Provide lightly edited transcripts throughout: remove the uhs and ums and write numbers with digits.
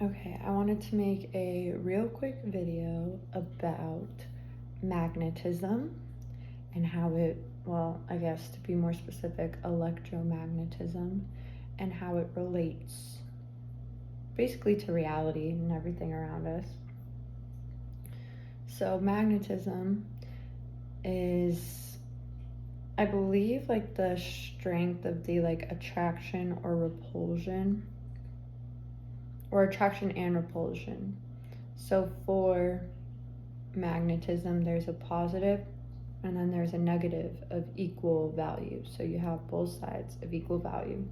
Okay, I wanted to make a real quick video about magnetism and how it, well, I guess to be more specific, electromagnetism and how it relates basically to reality and everything around us. So, magnetism is, I believe, like the strength of the attraction or repulsion, or attraction and repulsion. So, for magnetism, there's a positive and then there's a negative of equal value. So you have both sides of equal value.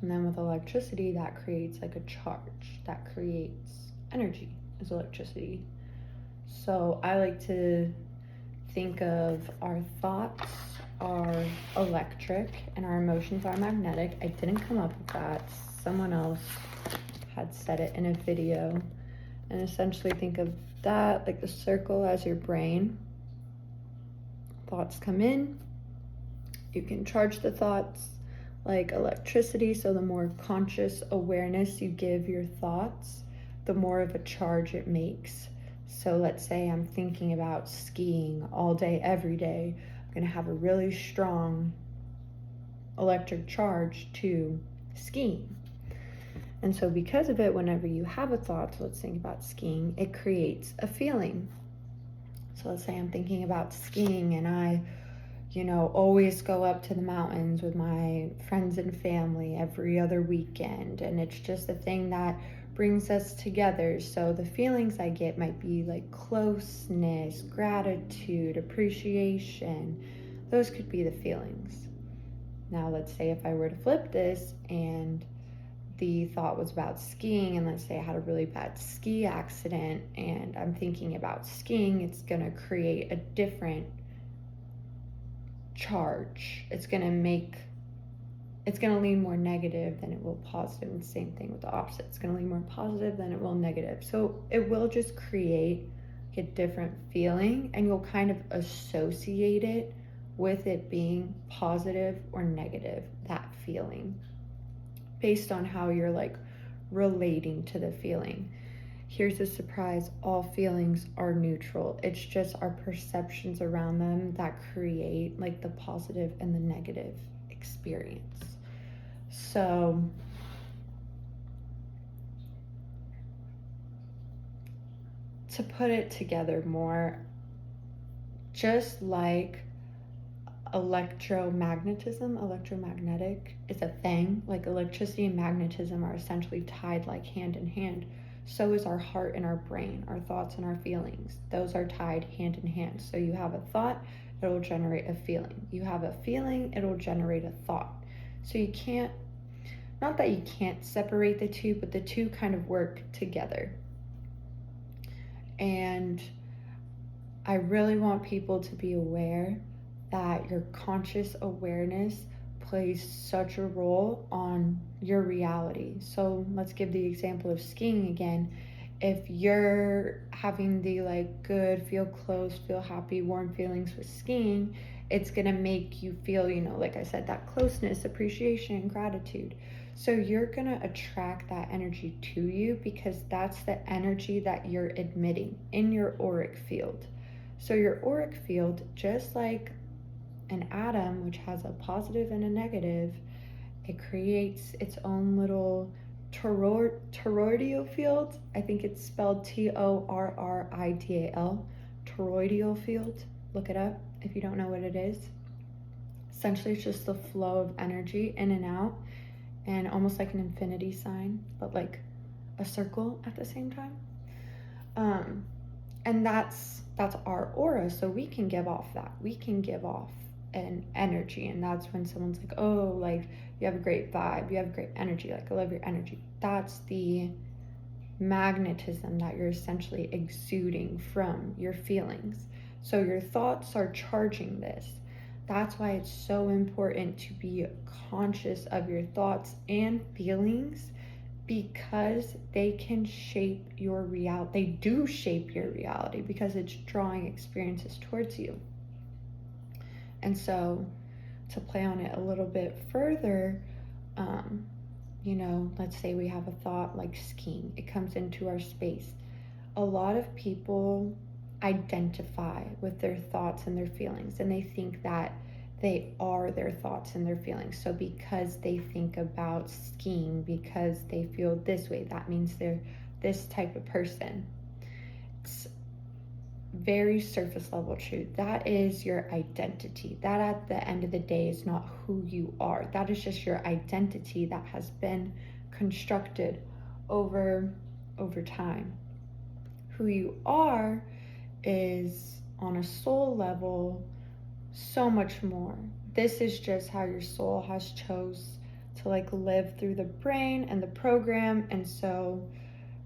And then with electricity, that creates like a charge, that creates energy is electricity. So I like to think of our thoughts are electric and our emotions are magnetic. I didn't come up with that. Someone else had said it in a video. And essentially think of that like the circle as your brain. Thoughts come in, you can charge the thoughts like electricity. So the more conscious awareness you give your thoughts, the more of a charge it makes. So let's say I'm thinking about skiing all day, every day. I'm gonna have a really strong electric charge to skiing. And so because of it, whenever you have a thought, so let's think about skiing, it creates a feeling. So let's say I'm thinking about skiing and I, always go up to the mountains with my friends and family every other weekend. And it's just a thing that brings us together. So the feelings I get might be like closeness, gratitude, appreciation. Those could be the feelings. Now, let's say if I were to flip this and the thought was about skiing, and let's say I had a really bad ski accident and I'm thinking about skiing, it's going to create a different charge. It's going to lean more negative than it will positive, and same thing with the opposite. It's going to lean more positive than it will negative. So it will just create a different feeling, and you'll kind of associate it with it being positive or negative, that feeling, based on how you're relating to the feeling. Here's a surprise, all feelings are neutral. It's just our perceptions around them that create like the positive and the negative experience. So to put it together more, just like electromagnetic is a thing, like electricity and magnetism are essentially tied like hand in hand. So is our heart and our brain, our thoughts and our feelings. Those are tied hand in hand. So you have a thought, it'll generate a feeling. You have a feeling, it'll generate a thought. So you can't, not that you can't separate the two, but the two kind of work together. And I really want people to be aware that your conscious awareness plays such a role on your reality. So let's give the example of skiing again. If you're having the good, feel close, feel happy, warm feelings with skiing, it's gonna make you feel, like I said, that closeness, appreciation, gratitude. So you're gonna attract that energy to you because that's the energy that you're emitting in your auric field. So your auric field, just like an atom, which has a positive and a negative, it creates its own little toroidal field. I think it's spelled Torridal, toroidal field. Look it up if you don't know what it is. Essentially, it's just the flow of energy in and out, and almost like an infinity sign, but like a circle at the same time. And that's our aura. So we can give off that. We can give off an energy, and that's when someone's like, oh, like you have a great vibe, you have great energy, like I love your energy. That's the magnetism that you're essentially exuding from your feelings. So your thoughts are charging this. That's why it's so important to be conscious of your thoughts and feelings, because they can shape your reality. They do shape your reality because it's drawing experiences towards you. And so to play on it a little bit further, let's say we have a thought like skiing, it comes into our space. A lot of people identify with their thoughts and their feelings, and they think that they are their thoughts and their feelings. So because they think about skiing, because they feel this way, that means they're this type of person. It's very surface level truth. That is your identity. That at the end of the day is not who you are. That is just your identity that has been constructed over time. Who you are is on a soul level so much more. This is just how your soul has chose to live through the brain and the program, and so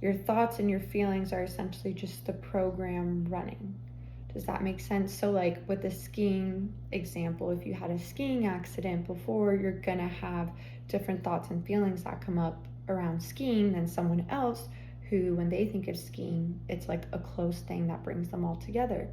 your thoughts and your feelings are essentially just the program running. Does that make sense? So with the skiing example, if you had a skiing accident before, you're gonna have different thoughts and feelings that come up around skiing than someone else who, when they think of skiing, it's like a close thing that brings them all together.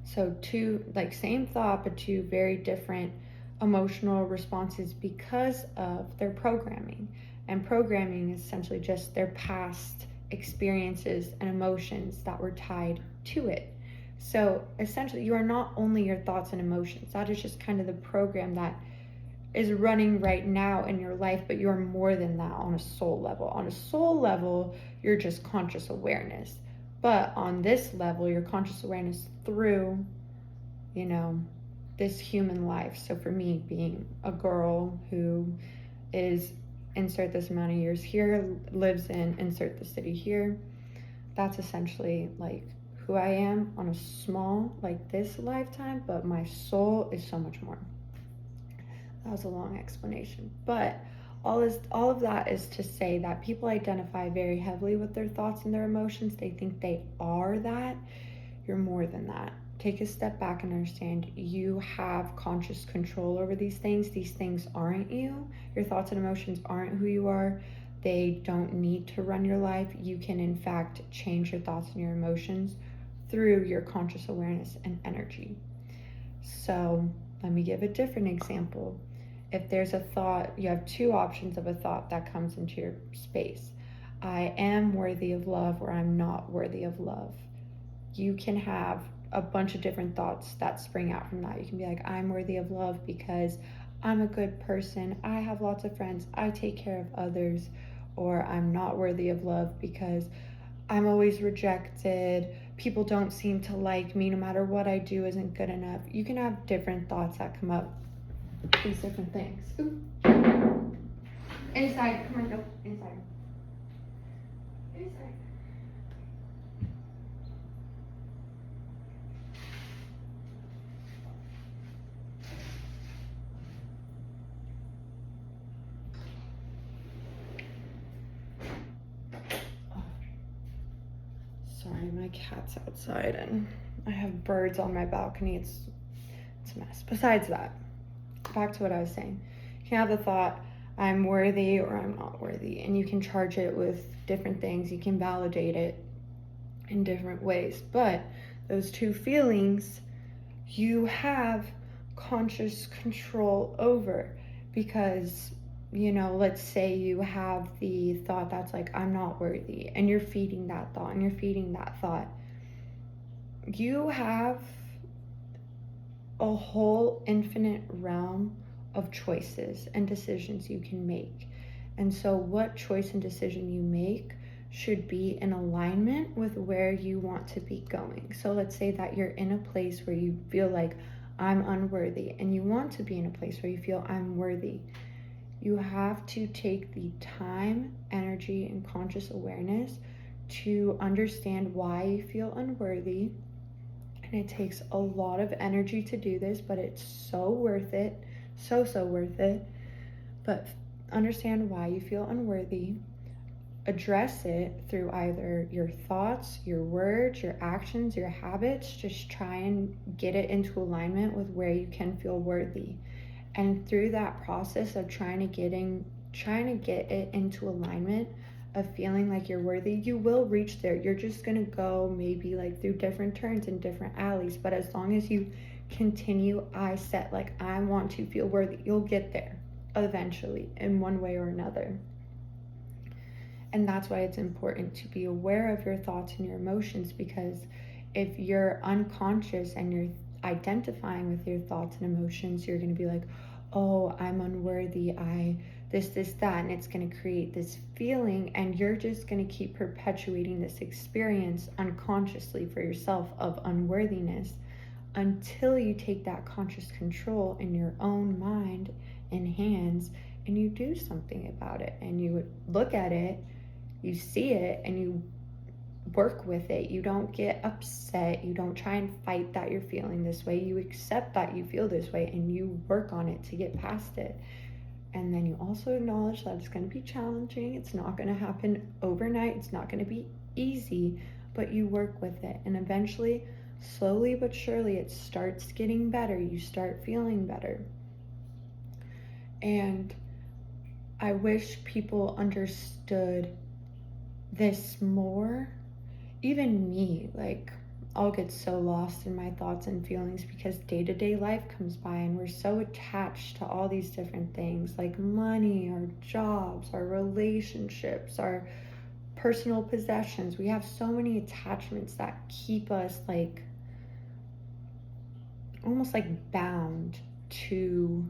So two, same thought, but two very different emotional responses because of their programming. And programming is essentially just their past experiences and emotions that were tied to it. So essentially, you are not only your thoughts and emotions. That is just kind of the program that is running right now in your life, but you're more than that on a soul level. On a soul level, you're just conscious awareness. But on this level, you're conscious awareness through, this human life. So for me, being a girl who is insert this amount of years here, lives in insert the city here, that's essentially who I am on a small, this lifetime, but my soul is so much more. That was a long explanation, but all of that is to say that people identify very heavily with their thoughts and their emotions. They think they are that. You're more than that. Take a step back and understand you have conscious control over these things. These things aren't you. Your thoughts and emotions aren't who you are. They don't need to run your life. You can, in fact, change your thoughts and your emotions through your conscious awareness and energy. So let me give a different example. If there's a thought, you have two options of a thought that comes into your space. I am worthy of love, or I'm not worthy of love. You can have a bunch of different thoughts that spring out from that. You can be like, I'm worthy of love because I'm a good person, I have lots of friends, I take care of others. Or I'm not worthy of love because I'm always rejected, people don't seem to like me, no matter what I do isn't good enough. You can have different thoughts that come up, these different things. Ooh. Inside, come on, go, inside. Inside. Sorry, my cat's outside and I have birds on my balcony. It's a mess. Besides that, back to what I was saying. You can have the thought, I'm worthy or I'm not worthy, and you can charge it with different things. You can validate it in different ways, but those two feelings you have conscious control over, because let's say you have the thought that's I'm not worthy, and you're feeding that thought and you're feeding that thought. You have a whole infinite realm of choices and decisions you can make. And so what choice and decision you make should be in alignment with where you want to be going. So let's say that you're in a place where you feel like I'm unworthy, and you want to be in a place where you feel I'm worthy. You have to take the time, energy, and conscious awareness to understand why you feel unworthy. And it takes a lot of energy to do this, but it's so worth it. So worth it. But understand why you feel unworthy. Address it through either your thoughts, your words, your actions, your habits. Just try and get it into alignment with where you can feel worthy. And through that process of trying to get it into alignment of feeling like you're worthy, you will reach there. You're just gonna go maybe through different turns and different alleys, but as long as you continue I want to feel worthy, you'll get there. eventually in one way or another. And that's why it's important to be aware of your thoughts and your emotions, because if you're unconscious and you're identifying with your thoughts and emotions, you're going to be like, oh, I'm unworthy, this, that, and it's going to create this feeling, and you're just going to keep perpetuating this experience unconsciously for yourself of unworthiness until you take that conscious control in your own mind and hands and you do something about it, and you would look at it, you see it, and you work with it. You don't get upset. You don't try and fight that you're feeling this way. You accept that you feel this way and you work on it to get past it. And then you also acknowledge that it's going to be challenging. It's not going to happen overnight. It's not going to be easy, but you work with it. And eventually, slowly but surely, it starts getting better. You start feeling better. And I wish people understood this more. Even me, like, I'll get so lost in my thoughts and feelings because day-to-day life comes by and we're so attached to all these different things like money, our jobs, our relationships, our personal possessions. We have so many attachments that keep us like almost like bound to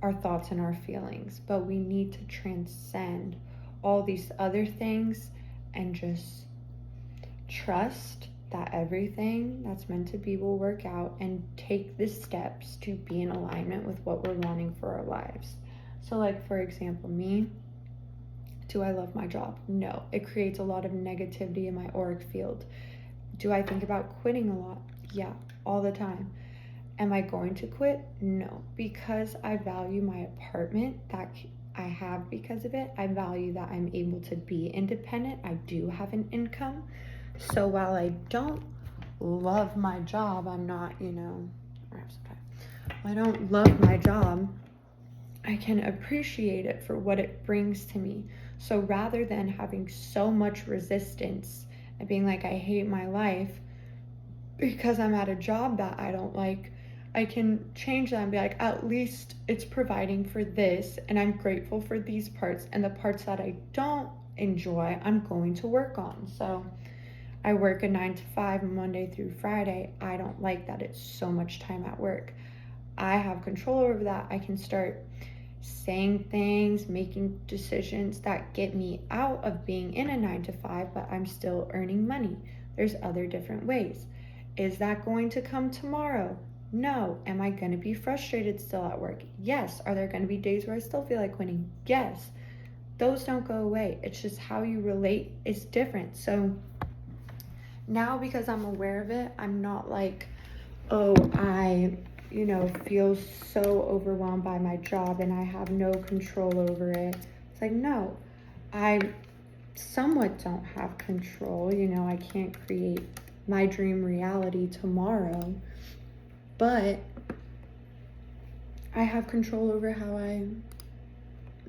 our thoughts and our feelings, but we need to transcend all these other things and just trust that everything that's meant to be will work out, and take the steps to be in alignment with what we're wanting for our lives. So like, for example, me, do I love my job? No. It creates a lot of negativity in my auric field. Do I think about quitting a lot? Yeah, all the time. Am I going to quit? No, because I value my apartment that I have because of it. I value that I'm able to be independent. I do have an income. So while I don't love my job, I'm not, I don't love my job, I can appreciate it for what it brings to me. So rather than having so much resistance and being like, I hate my life because I'm at a job that I don't like, I can change that and be like, at least it's providing for this, and I'm grateful for these parts, and the parts that I don't enjoy, I'm going to work on. So I work a 9 to 5 Monday through Friday. I don't like that it's so much time at work. I have control over that. I can start saying things, making decisions that get me out of being in a 9 to 5, but I'm still earning money. There's other different ways. Is that going to come tomorrow? No. Am I going to be frustrated still at work? Yes. Are there going to be days where I still feel like quitting? Yes. Those don't go away. It's just how you relate is different. So now, because I'm aware of it, I'm not like, oh, I feel so overwhelmed by my job and I have no control over it. It's like, no, I somewhat don't have control. I can't create my dream reality tomorrow, but I have control over how I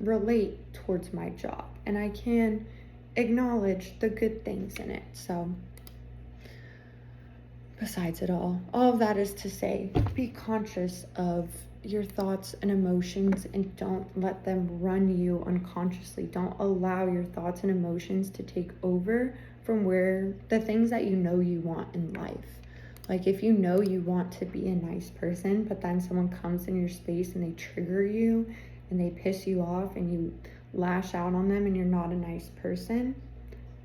relate towards my job, and I can acknowledge the good things in it. So besides it all of that is to say, be conscious of your thoughts and emotions and don't let them run you unconsciously. Don't allow your thoughts and emotions to take over from where the things that you want in life. Like, if you want to be a nice person, but then someone comes in your space and they trigger you and they piss you off and you lash out on them and you're not a nice person,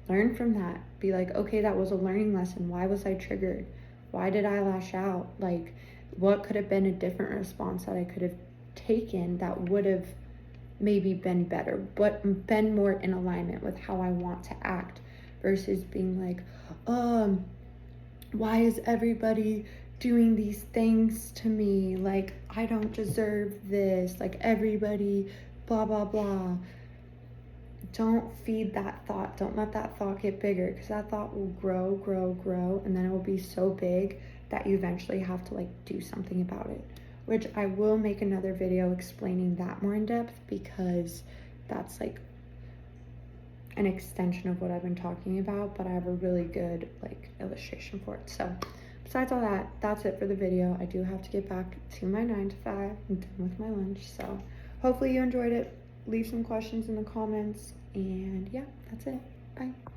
learn from that. Be like, okay, that was a learning lesson. Why was I triggered? Why did I lash out? Like, what could have been a different response that I could have taken that would have maybe been better, but been more in alignment with how I want to act, versus being like, why is everybody doing these things to me? Like, I don't deserve this. Like, everybody, blah, blah, blah. Don't feed that thought. Don't let that thought get bigger, because that thought will grow, and then it will be so big that you eventually have to do something about it, which I will make another video explaining that more in depth, because that's an extension of what I've been talking about, but I have a really good illustration for it. So besides all that, that's it for the video. I do have to get back to my 9 to 5. I'm done with my lunch, so hopefully you enjoyed it. Leave some questions in the comments, and yeah, that's it. Bye.